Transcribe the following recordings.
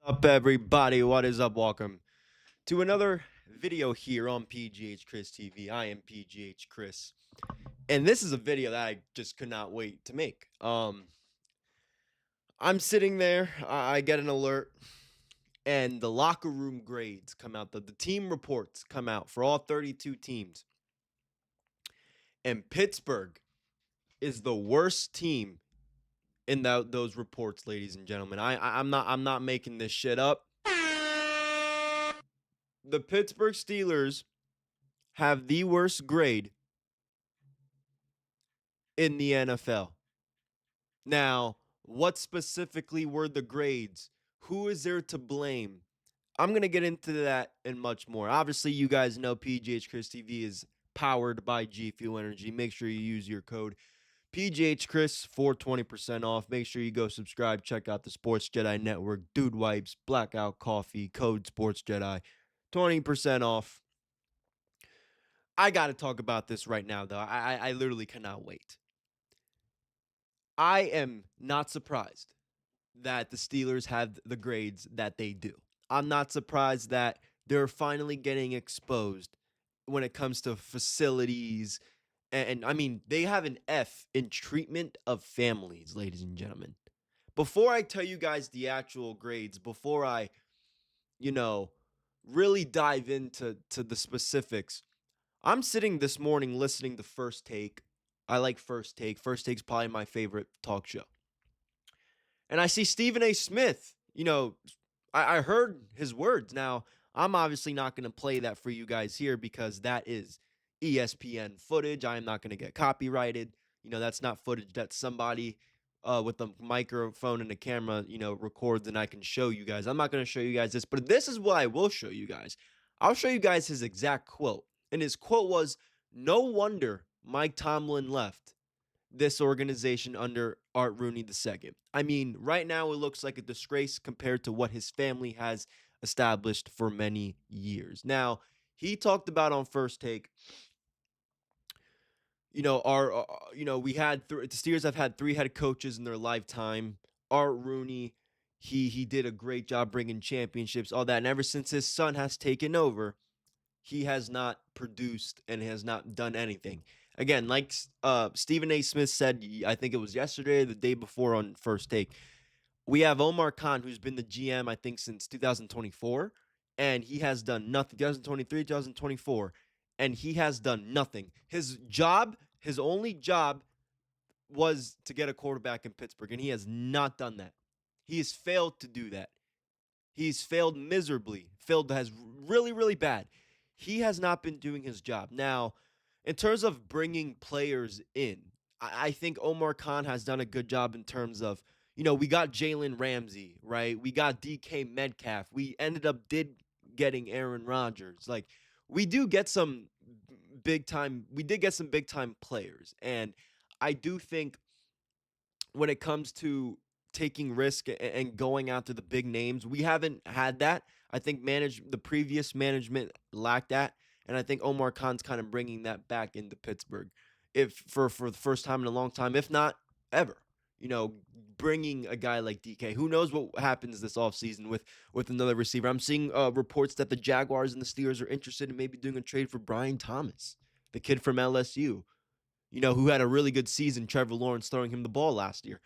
Up, everybody? What is up? Welcome to another video here on PGHChris TV. I am PGHChris, and this is a video that I just could not wait to make. I'm sitting there, I get an alert, and the locker room grades come out. The team reports come out for all 32 teams, and Pittsburgh is the worst team in those reports, ladies and gentlemen. I'm not making this shit up. The Pittsburgh Steelers have the worst grade in the NFL. Now, what specifically were the grades? Who is there to blame? I'm going to get into that and much more. Obviously, you guys know PGH TV is powered by G Fuel Energy. Make sure you use your code PGHChris for 20% off. Make sure you go subscribe. Check out the Sports Jedi Network, Dude Wipes, Blackout Coffee, code Sports Jedi, 20% off. I got to talk about this right now, though. I literally cannot wait. I am not surprised that the Steelers have the grades that they do. I'm not surprised that they're finally getting exposed when it comes to facilities. And I mean, they have an F in treatment of families, ladies and gentlemen. Before I tell you guys the actual grades, before I, you know, really dive into the specifics, I'm sitting this morning listening to First Take. I like First Take. First Take's probably my favorite talk show. And I see Stephen A. Smith. I heard his words. Now, I'm obviously not going to play that for you guys here because that is ESPN footage. I am not going to get copyrighted. That's not footage that somebody with a microphone and a camera, records and I can show you guys. I'm not going to show you guys this, but this is what I will show you guys. I'll show you guys his exact quote. And his quote was, "No wonder Mike Tomlin left this organization under Art Rooney II. I mean, right now it looks like a disgrace compared to what his family has established for many years." Now, he talked about on First Take, we had the Steelers have had 3 head coaches in their lifetime. Art Rooney, he did a great job bringing championships, all that. And ever since his son has taken over, he has not produced and has not done anything. Again, like Stephen A. Smith said, I think it was yesterday or the day before on First Take, we have Omar Khan, who's been the GM, I think, since 2024, and he has done nothing. 2023, 2024, and he has done nothing. His only job was to get a quarterback in Pittsburgh, and he has not done that. He has failed to do that. He's failed miserably, has really, really bad. He has not been doing his job. Now, in terms of bringing players in, I think Omar Khan has done a good job in terms of, we got Jalen Ramsey, right? We got DK Metcalf. We ended up getting Aaron Rodgers. Like, we do get some big time players. And I do think when it comes to taking risk and going after the big names, we haven't had that. I think the previous management lacked that, and I think Omar Khan's kind of bringing that back into Pittsburgh, if for the first time in a long time, if not ever. Bringing a guy like DK. Who knows what happens this offseason with another receiver? I'm seeing reports that the Jaguars and the Steelers are interested in maybe doing a trade for Brian Thomas, the kid from LSU. Who had a really good season, Trevor Lawrence throwing him the ball last year.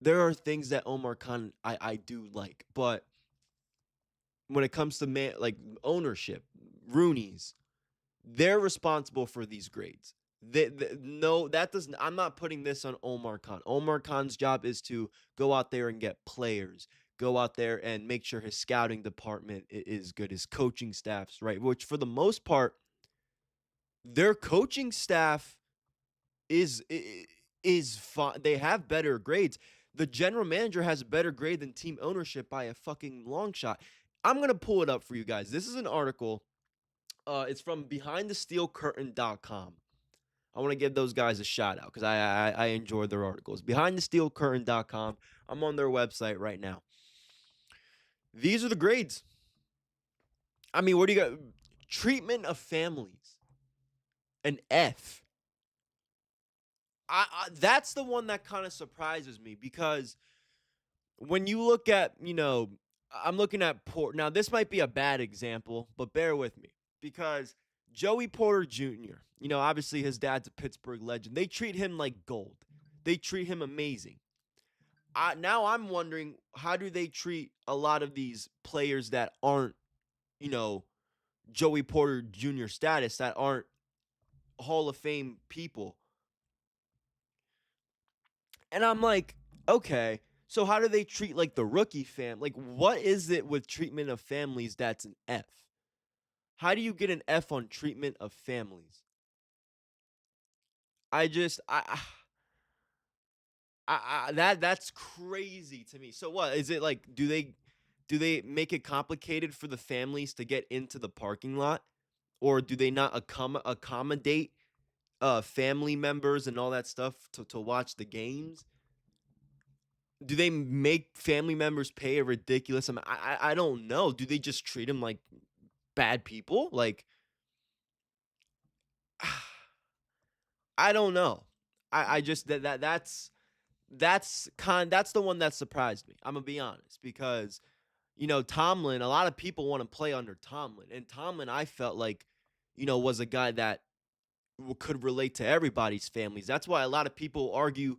There are things that Omar Khan I do like, but when it comes to ownership, Rooney's, they're responsible for these grades. No, that doesn't. I'm not putting this on Omar Khan. Omar Khan's job is to go out there and get players, go out there and make sure his scouting department is good, his coaching staff's right. Which for the most part, their coaching staff is fine. They have better grades. The general manager has a better grade than team ownership by a fucking long shot. I'm going to pull it up for you guys. This is an article. It's from BehindTheSteelCurtain.com. I want to give those guys a shout out because I enjoy their articles. BehindTheSteelCurtain.com. I'm on their website right now. These are the grades. I mean, what do you got? Treatment of families. An F. That's the one that kind of surprises me because when you look at, I'm looking at Port. Now, this might be a bad example, but bear with me because Joey Porter Jr., obviously his dad's a Pittsburgh legend. They treat him like gold. They treat him amazing. Now I'm wondering, how do they treat a lot of these players that aren't, you know, Joey Porter Jr. status, that aren't Hall of Fame people? And I'm like, okay, so how do they treat like the rookie fam? Like, what is it with treatment of families that's an F? How do you get an F on treatment of families? I just that's crazy to me. So what is it like? Do they make it complicated for the families to get into the parking lot, or do they not accommodate family members and all that stuff to watch the games? Do they make family members pay a ridiculous amount? I don't know. Do they just treat them like bad people? Like, I don't know. I just that's the one that surprised me. I'm gonna be honest because Tomlin. A lot of people want to play under Tomlin, and Tomlin, I felt like, was a guy that could relate to everybody's families. That's why a lot of people argue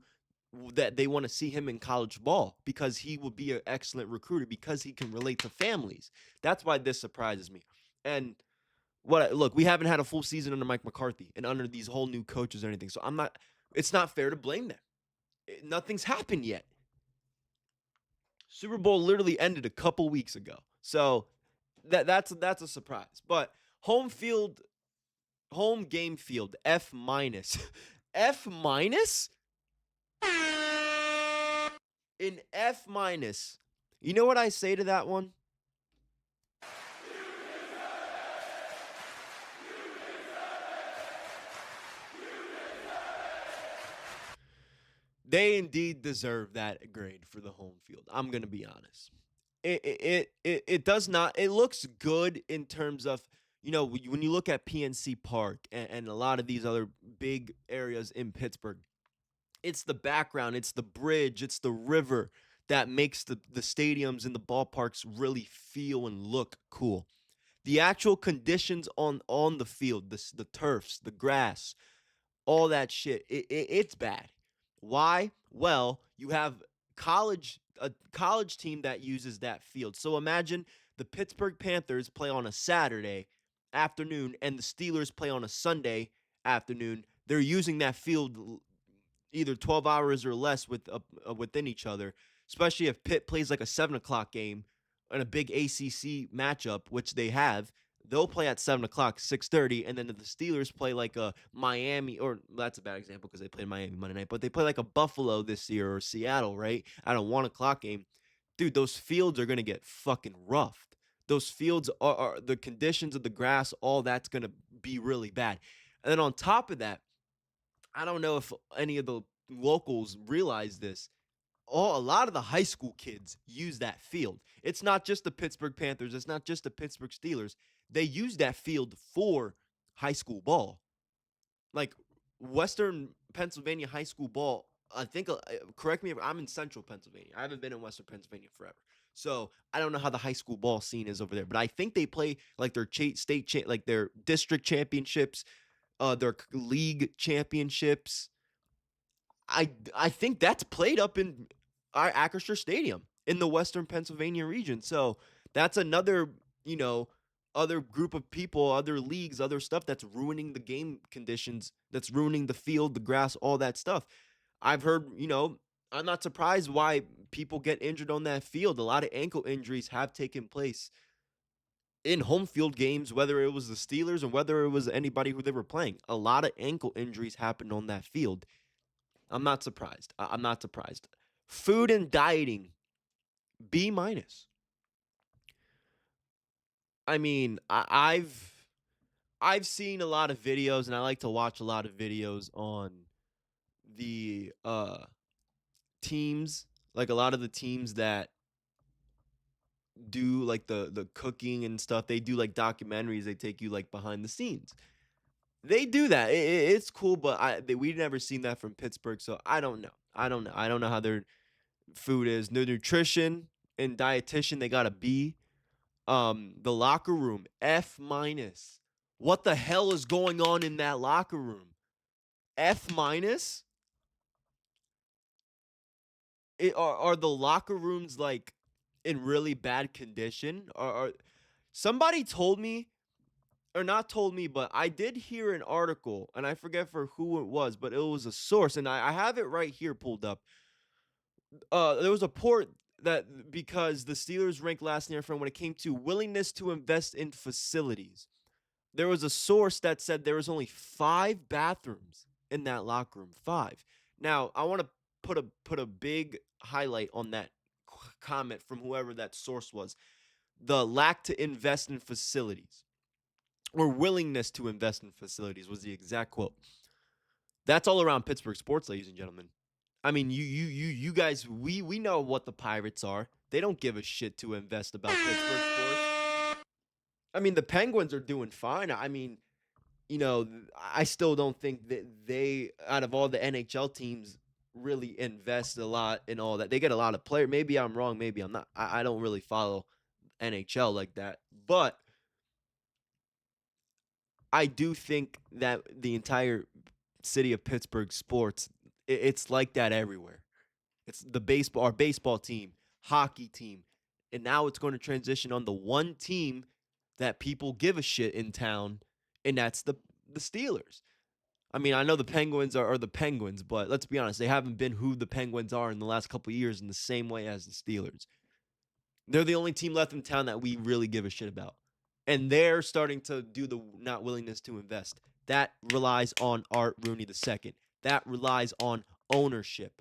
that they want to see him in college ball because he would be an excellent recruiter because he can relate to families. That's why this surprises me. And look, we haven't had a full season under Mike McCarthy and under these whole new coaches or anything. So it's not fair to blame them. Nothing's happened yet. Super Bowl literally ended a couple weeks ago. So that's a surprise. But home game field, F minus. F minus? In F minus. You know what I say to that one? They indeed deserve that grade for the home field. I'm gonna be honest. It does not. It looks good in terms of when you look at PNC Park and a lot of these other big areas in Pittsburgh. It's the background, it's the bridge, it's the river that makes the stadiums and the ballparks really feel and look cool. The actual conditions on the field, the turfs, the grass, all that shit, it's bad. Why? Well, you have a college team that uses that field. So imagine the Pittsburgh Panthers play on a Saturday afternoon and the Steelers play on a Sunday afternoon. They're using that field either 12 hours or less within each other, especially if Pitt plays like a 7 o'clock game in a big ACC matchup, which they have. They'll play at 7 o'clock, 6:30, and then the Steelers play like a Miami, or that's a bad example because they played Miami Monday night, but they play like a Buffalo this year or Seattle, right? At a 1 o'clock game. Dude, those fields are gonna get fucking roughed. Those fields are the conditions of the grass, all that's gonna be really bad. And then on top of that, I don't know if any of the locals realize this. A lot of the high school kids use that field. It's not just the Pittsburgh Panthers, it's not just the Pittsburgh Steelers. They use that field for high school ball. Like Western Pennsylvania high school ball, I think, correct me if I'm in central Pennsylvania. I haven't been in Western Pennsylvania forever. So I don't know how the high school ball scene is over there, but I think they play like their like their district championships, their league championships. I think that's played up in our Acrisure Stadium in the Western Pennsylvania region. So that's another, other group of people, other leagues, other stuff that's ruining the game conditions, that's ruining the field, the grass, all that stuff. I've heard, I'm not surprised why people get injured on that field. A lot of ankle injuries have taken place in home field games, whether it was the Steelers or whether it was anybody who they were playing. A lot of ankle injuries happened on that field. I'm not surprised. I'm not surprised. Food and dieting, B minus. I mean, I've seen a lot of videos, and I like to watch a lot of videos on the teams, like a lot of the teams that do like the cooking and stuff. They do like documentaries. They take you like behind the scenes. They do that. It's cool, but we never seen that from Pittsburgh, so I don't know. I don't know. I don't know how their food is. No nutrition. and dietitian, they got a B. The locker room, F minus. What the hell is going on in that locker room? F minus? Are the locker rooms like in really bad condition? Somebody told me, or not told me, but I did hear an article, and I forget for who it was, but it was a source, and I have it right here pulled up. There was a report that because the Steelers ranked last year from when it came to willingness to invest in facilities, there was a source that said there was only 5 bathrooms in that locker room. 5. Now, I want to put a big highlight on that comment from whoever that source was. The lack to invest in facilities, or willingness to invest in facilities, was the exact quote. That's all around Pittsburgh sports, ladies and gentlemen. I mean, you guys, we know what the Pirates are. They don't give a shit to invest about Pittsburgh sports. I mean, the Penguins are doing fine. I mean, I still don't think that they, out of all the NHL teams, really invest a lot in all that. They get a lot of players. Maybe I'm wrong. Maybe I'm not. I don't really follow NHL like that. But I do think that the entire city of Pittsburgh sports, it's like that everywhere. It's our baseball team, hockey team, and now it's going to transition on the one team that people give a shit in town, and that's the Steelers. I mean, I know the Penguins are the Penguins, but let's be honest, they haven't been who the Penguins are in the last couple of years in the same way as the Steelers. They're the only team left in town that we really give a shit about. And they're starting to do the not willingness to invest. That relies on Art Rooney II. That relies on ownership.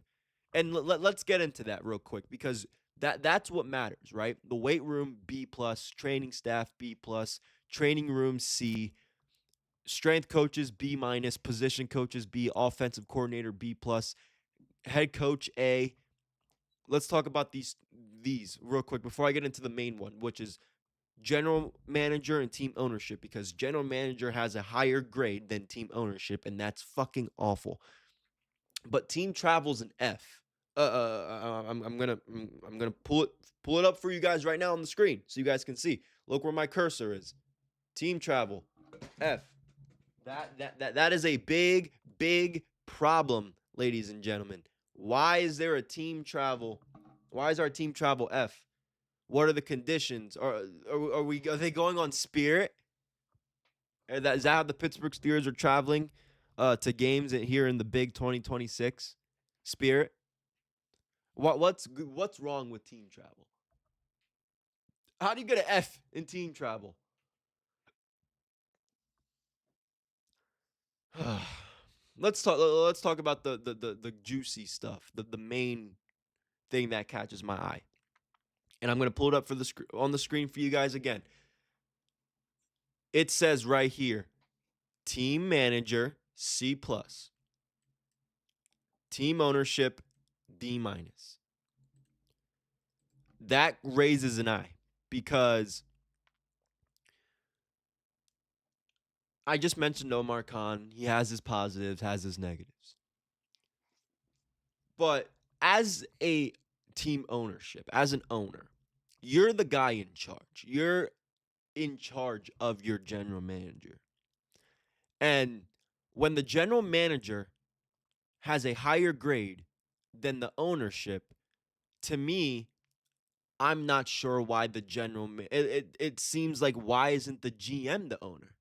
And let's get into that real quick, because that's what matters, right? The weight room, B plus, training staff, B plus, training room, C, strength coaches, B minus, position coaches, B, offensive coordinator, B plus, head coach, A. Let's talk about these real quick before I get into the main one, which is general manager and team ownership, because general manager has a higher grade than team ownership, and that's fucking awful. But team travel's an F. I'm gonna pull it up for you guys right now on the screen so you guys can see. Look where my cursor is. Team travel, F. That is a big problem, ladies and gentlemen. Why is there a team travel? Why is our team travel F? What are the conditions? Are they going on Spirit? Is that how the Pittsburgh Steelers are traveling to games here in the Big 2026? Spirit? What's wrong with team travel? How do you get an F in team travel? Let's talk about the juicy stuff, the main thing that catches my eye. And I'm going to pull it up on the screen for you guys again. It says right here, team manager, C plus. Team ownership, D minus. That raises an eye, because I just mentioned Omar Khan. He has his positives, has his negatives. But as a team ownership, as an owner, you're the guy in charge. You're in charge of your general manager. And when the general manager has a higher grade than the ownership, to me, I'm not sure why the it seems like, why isn't the GM the owner?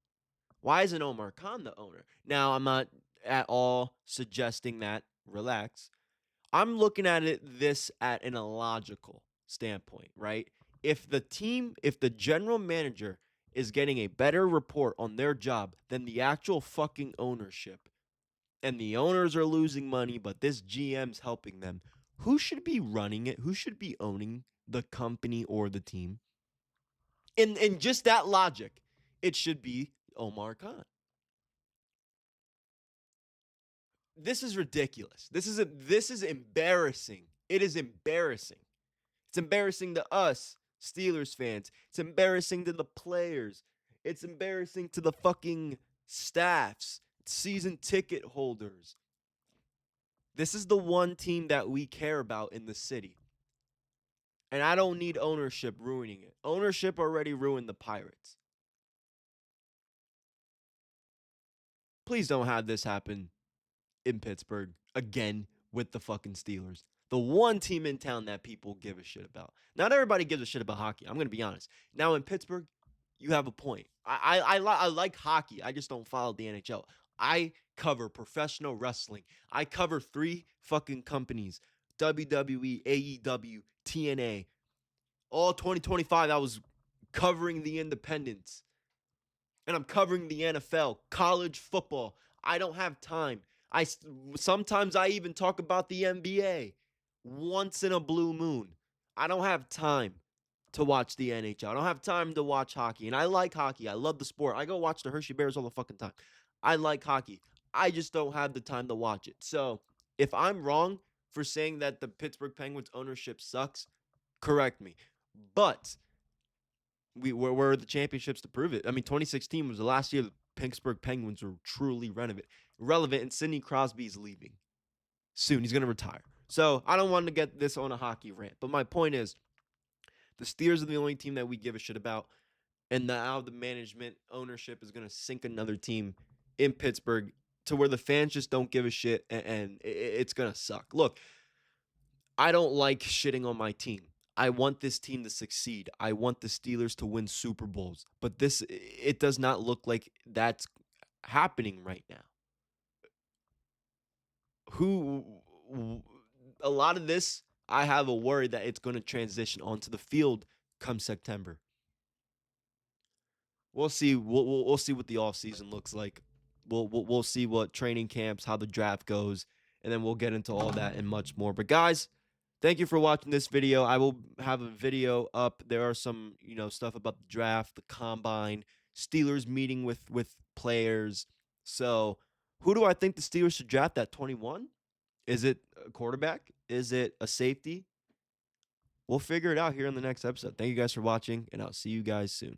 Why isn't Omar Khan the owner? Now, I'm not at all suggesting that. Relax. I'm looking at this at an illogical standpoint, right? If the general manager is getting a better report on their job than the actual fucking ownership, and the owners are losing money, but this GM's helping them, who should be running it? Who should be owning the company or the team? In just that logic, it should be Omar Khan. This is ridiculous. This is embarrassing. It is embarrassing. It's embarrassing to us Steelers fans. It's embarrassing to the players. It's embarrassing to the fucking staffs, season ticket holders. This is the one team that we care about in the city. And I don't need ownership ruining it. Ownership already ruined the Pirates. Please don't have this happen in Pittsburgh again with the fucking Steelers. The one team in town that people give a shit about. Not everybody gives a shit about hockey. I'm going to be honest. Now in Pittsburgh, you have a point. I like hockey. I just don't follow the NHL. I cover professional wrestling. I cover 3 fucking companies: WWE, AEW, TNA. All 2025, I was covering the independents, and I'm covering the NFL, college football. I don't have time. Sometimes I even talk about the NBA once in a blue moon. I don't have time to watch the NHL. I don't have time to watch hockey. And I like hockey. I love the sport. I go watch the Hershey Bears all the fucking time. I like hockey. I just don't have the time to watch it. So, if I'm wrong for saying that the Pittsburgh Penguins ownership sucks, correct me. But where are the championships to prove it? I mean, 2016 was the last year the Pittsburgh Penguins were truly relevant, and Sidney Crosby's leaving soon. He's going to retire. So I don't want to get this on a hockey rant, but my point is the Steelers are the only team that we give a shit about, and now the management ownership is going to sink another team in Pittsburgh to where the fans just don't give a shit, and it's going to suck. Look, I don't like shitting on my team. I want this team to succeed. I want the Steelers to win Super Bowls. But it does not look like that's happening right now. Who, a lot of this, I have a worry that it's going to transition onto the field come September. We'll see. We'll see what the offseason looks like. We'll see what training camps, how the draft goes, and then we'll get into all that and much more. But guys, thank you for watching this video. I will have a video up. There are some, stuff about the draft, the combine, Steelers meeting with players. So, who do I think the Steelers should draft at 21? Is it a quarterback? Is it a safety? We'll figure it out here in the next episode. Thank you guys for watching, and I'll see you guys soon.